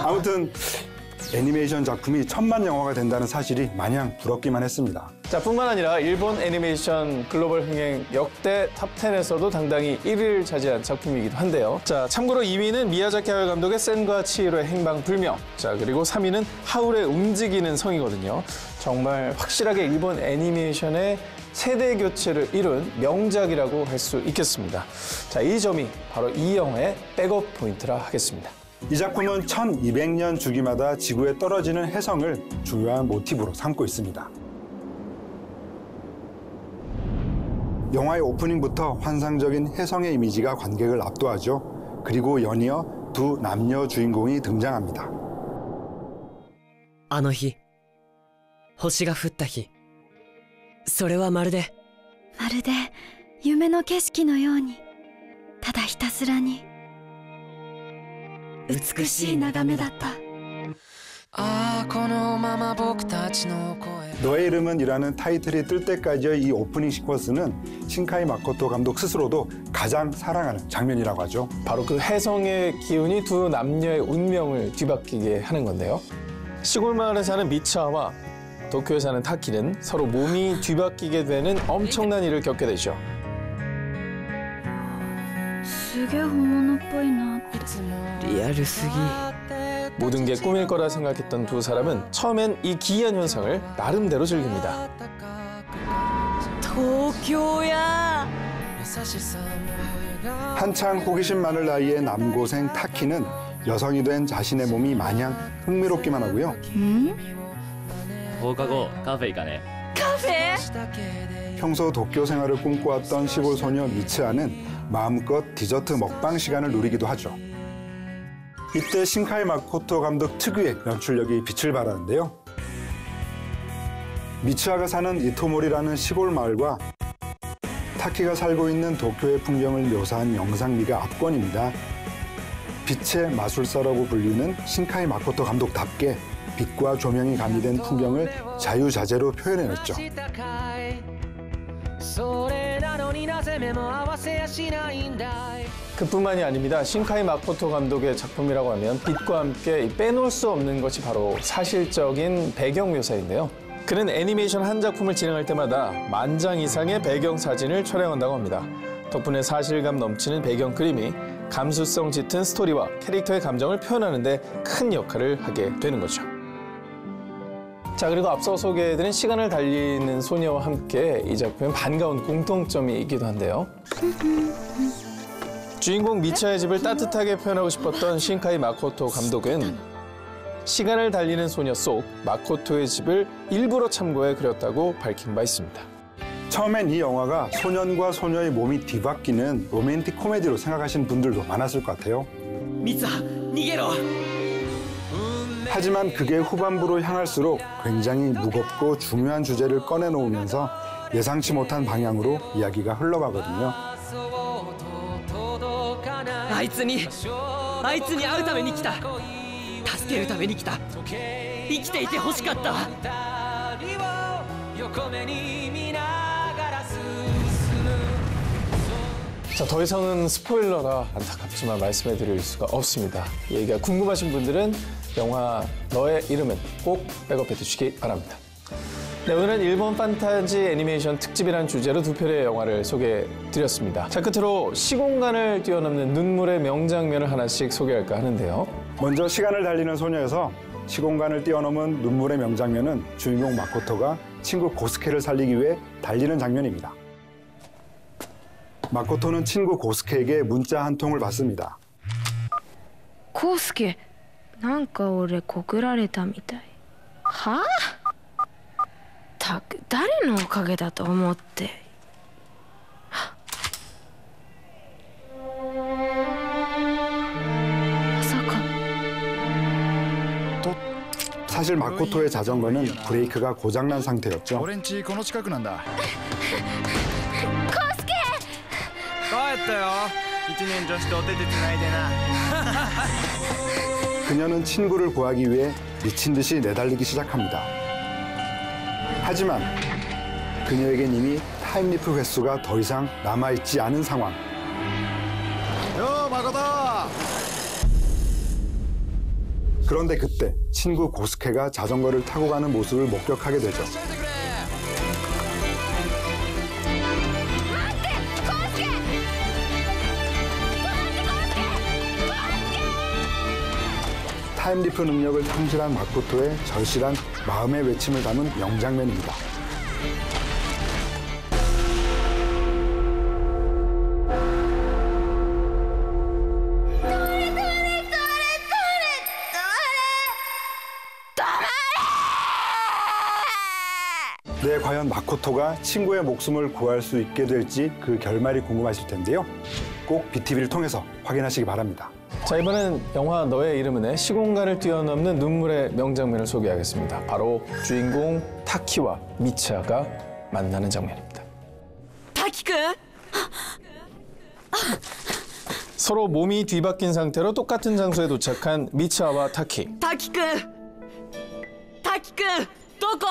S14: 아무튼 애니메이션 작품이 1000만 영화가 된다는 사실이 마냥 부럽기만 했습니다.
S9: 자, 뿐만 아니라 일본 애니메이션 글로벌 흥행 역대 탑10에서도 당당히 1위를 차지한 작품이기도 한데요. 자, 참고로 2위는 미야자키 하야 감독의 센과 치히로의 행방불명. 자, 그리고 3위는 하울의 움직이는 성이거든요. 정말 확실하게 일본 애니메이션의 세대 교체를 이룬 명작이라고 할 수 있겠습니다. 자, 이 점이 바로 이 영화의 백업 포인트라 하겠습니다.
S14: 이 작품은 1200년 주기마다 지구에 떨어지는 혜성을 중요한 모티브로 삼고 있습니다. 영화의 오프닝부터 환상적인 혜성의 이미지가 관객을 압도하죠. 그리고 연이어 두 남녀 주인공이 등장합니다.
S22: あの日、星が降った日。それはまるで
S1: 夢の景色のようにただひたすらに美しい眺めだった。
S14: 너의 이름은이라는 타이틀이 뜰 때까지의 이 오프닝 시퀀스는 신카이 마코토 감독 스스로도 가장 사랑하는 장면이라고 하죠.
S9: 바로 그 혜성의 기운이 두 남녀의 운명을 뒤바뀌게 하는 건데요. 시골 마을에 사는 미츠하와 도쿄에 사는 타키는 서로 몸이 뒤바뀌게 되는 엄청난 일을 겪게 되죠.
S1: すげえ本物っぽいな。
S22: リアルすぎ。
S9: 모든 게 꿈일 거라 생각했던 두 사람은 처음엔 이 기이한 현상을 나름대로 즐깁니다.
S22: 도쿄야.
S14: 한창 호기심 많을 나이의 남고생 타키는 여성이 된 자신의 몸이 마냥 흥미롭기만 하고요.
S17: 放課後カフェ行かね。
S14: 평소 도쿄 생활을 꿈꿔왔던 시골 소녀 미츠하는 마음껏 디저트 먹방 시간을 누리기도 하죠. 이때 신카이 마코토 감독 특유의 연출력이 빛을 발하는데요. 미츠하가 사는 이토모리라는 시골 마을과 타키가 살고 있는 도쿄의 풍경을 묘사한 영상미가 압권입니다. 빛의 마술사라고 불리는 신카이 마코토 감독답게 빛과 조명이 가미된 풍경을 자유자재로 표현해냈죠.
S9: 그뿐만이 아닙니다. 신카이 마코토 감독의 작품이라고 하면 빛과 함께 빼놓을 수 없는 것이 바로 사실적인 배경 묘사인데요. 그는 애니메이션 한 작품을 진행할 때마다 10,000장 이상의 배경 사진을 촬영한다고 합니다. 덕분에 사실감 넘치는 배경 그림이 감수성 짙은 스토리와 캐릭터의 감정을 표현하는 데 큰 역할을 하게 되는 거죠. 자, 그리고 앞서 소개해드린 시간을 달리는 소녀와 함께 이 작품엔 반가운 공통점이 있기도 한데요. 주인공 미츠하의 집을 따뜻하게 표현하고 싶었던 신카이 마코토 감독은 시간을 달리는 소녀 속 마코토의 집을 일부러 참고해 그렸다고 밝힌 바 있습니다.
S14: 처음엔 이 영화가 소년과 소녀의 몸이 뒤바뀌는 로맨틱 코미디로 생각하신 분들도 많았을 것 같아요.
S22: 미츠하, 니게로!
S14: 하지만 그게 후반부로 향할수록 굉장히 무겁고 중요한 주제를 꺼내놓으면서 예상치 못한 방향으로 이야기가 흘러가거든요.
S22: あいつに会うために来た。助けるために来た。生きていて欲しかった。
S9: 자, 더 이상은 스포일러라 안타깝지만 말씀해드릴 수가 없습니다. 얘기가 궁금하신 분들은 영화 너의 이름은 꼭 백업해 두시기 바랍니다. 네, 오늘은 일본 판타지 애니메이션 특집이라는 주제로 두 편의 영화를 소개해드렸습니다. 자, 끝으로 시공간을 뛰어넘는 눈물의 명장면을 하나씩 소개할까 하는데요.
S14: 먼저 시간을 달리는 소녀에서 시공간을 뛰어넘은 눈물의 명장면은 주인공 마코토가 친구 고스케를 살리기 위해 달리는 장면입니다. 마코토는 친구 고스케에게 문자 한 통을 받습니다.
S18: コウスケ、なんか俺告られたみたい。はあ？たく誰のおかげだと思って。まさか。
S14: 사실 마코토의 자전거는 브레이크가 고장난 상태였죠.
S3: 俺んちこの近くなんだ。
S6: 帰ったよ。一年女子とお手手つないでな。
S14: 그녀는 친구를 구하기 위해 미친 듯이 내달리기 시작합니다. 하지만 그녀에겐 이미 타임리프 횟수가 더 이상 남아있지 않은 상황.
S3: 요, 마코토!
S14: 그런데 그때 친구 고스케가 자전거를 타고 가는 모습을 목격하게 되죠. 타임리프 능력을 상실한 마코토의 절실한 마음의 외침을 담은 명장면입니다. 네, 과연 마코토가 친구의 목숨을 구할 수 있게 될지 그 결말이 궁금하실 텐데요. 꼭 BTV를 통해서 확인하시기 바랍니다.
S9: 자, 이번엔 영화 너의 이름은의 시공간을 뛰어넘는 눈물의 명장면을 소개하겠습니다. 바로 주인공 타키와 미츠하가 만나는 장면입니다.
S5: 타키君!
S9: 서로 몸이 뒤바뀐 상태로 똑같은 장소에 도착한 미츠하와 타키.
S5: タキ君! タキ君! どこ?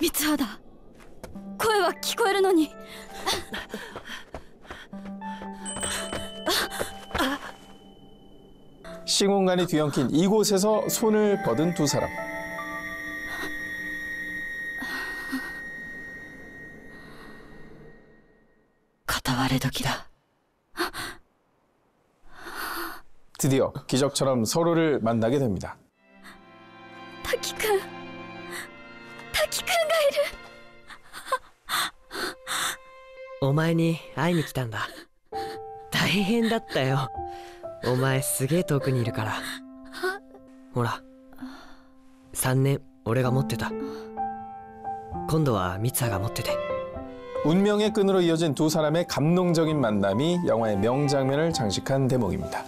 S1: 三葉だ。声は聞こえるのに。
S9: 시공간이 뒤엉킨 이곳에서 손을 뻗은 두 사람.
S5: 가타와레도키다.
S9: 드디어 기적처럼 서로를 만나게 됩니다.
S1: 滝くん。滝くんがいる。
S22: お前に会いに来たんだ。大変だったよ。お前すげえ遠くにいるから。ほら、3年俺が持ってた。今度はミツハが持ってて。
S9: 운명의 끈으로 이어진 두 사람의 감동적인 만남이 영화의 명장면을 장식한 대목입니다.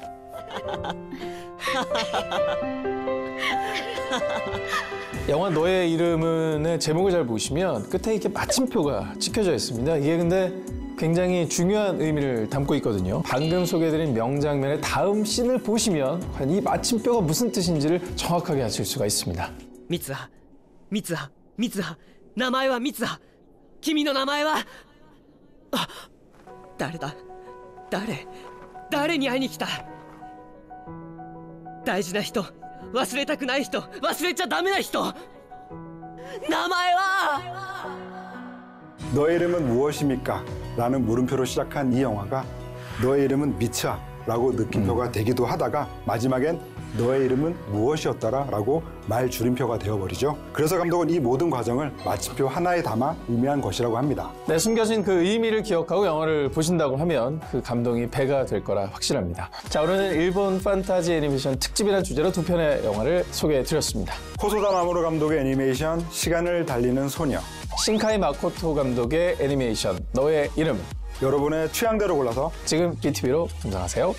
S9: 영화 너의 이름은의 제목을 잘 보시면 끝에 이렇게 마침표가 찍혀져 있습니다. 이게 근데 굉장히 중요한 의미를 담고 있거든요. 방금 소개해드린 명장면의 다음 씬을 보시면 과연 이 마침표가 무슨 뜻인지를 정확하게 아실 수가 있습니다.
S22: 미츠하, 미츠하, 미츠하. 名前はミツハ。君の名前は。あ、誰だ？誰に会いに来た？大事な人、忘れたくない人、忘れちゃダメな人。名前は。
S14: 너의 이름은 무엇입니까? 라는 물음표로 시작한 이 영화가 너의 이름은 미츠하 라고 느낌표가 되기도 하다가 마지막엔 너의 이름은 무엇이었더라 라고 말 줄임표가 되어버리죠. 그래서 감독은 이 모든 과정을 마침표 하나에 담아 의미한 것이라고 합니다.
S9: 네, 숨겨진 그 의미를 기억하고 영화를 보신다고 하면 그 감동이 배가 될 거라 확실합니다. 자, 오늘은 일본 판타지 애니메이션 특집이라는 주제로 두 편의 영화를 소개해드렸습니다.
S14: 호소다 마모루 감독의 애니메이션 시간을 달리는 소녀,
S9: 신카이 마코토 감독의 애니메이션 너의 이름,
S14: 여러분의 취향대로 골라서
S9: 지금 BTV로 감상하세요.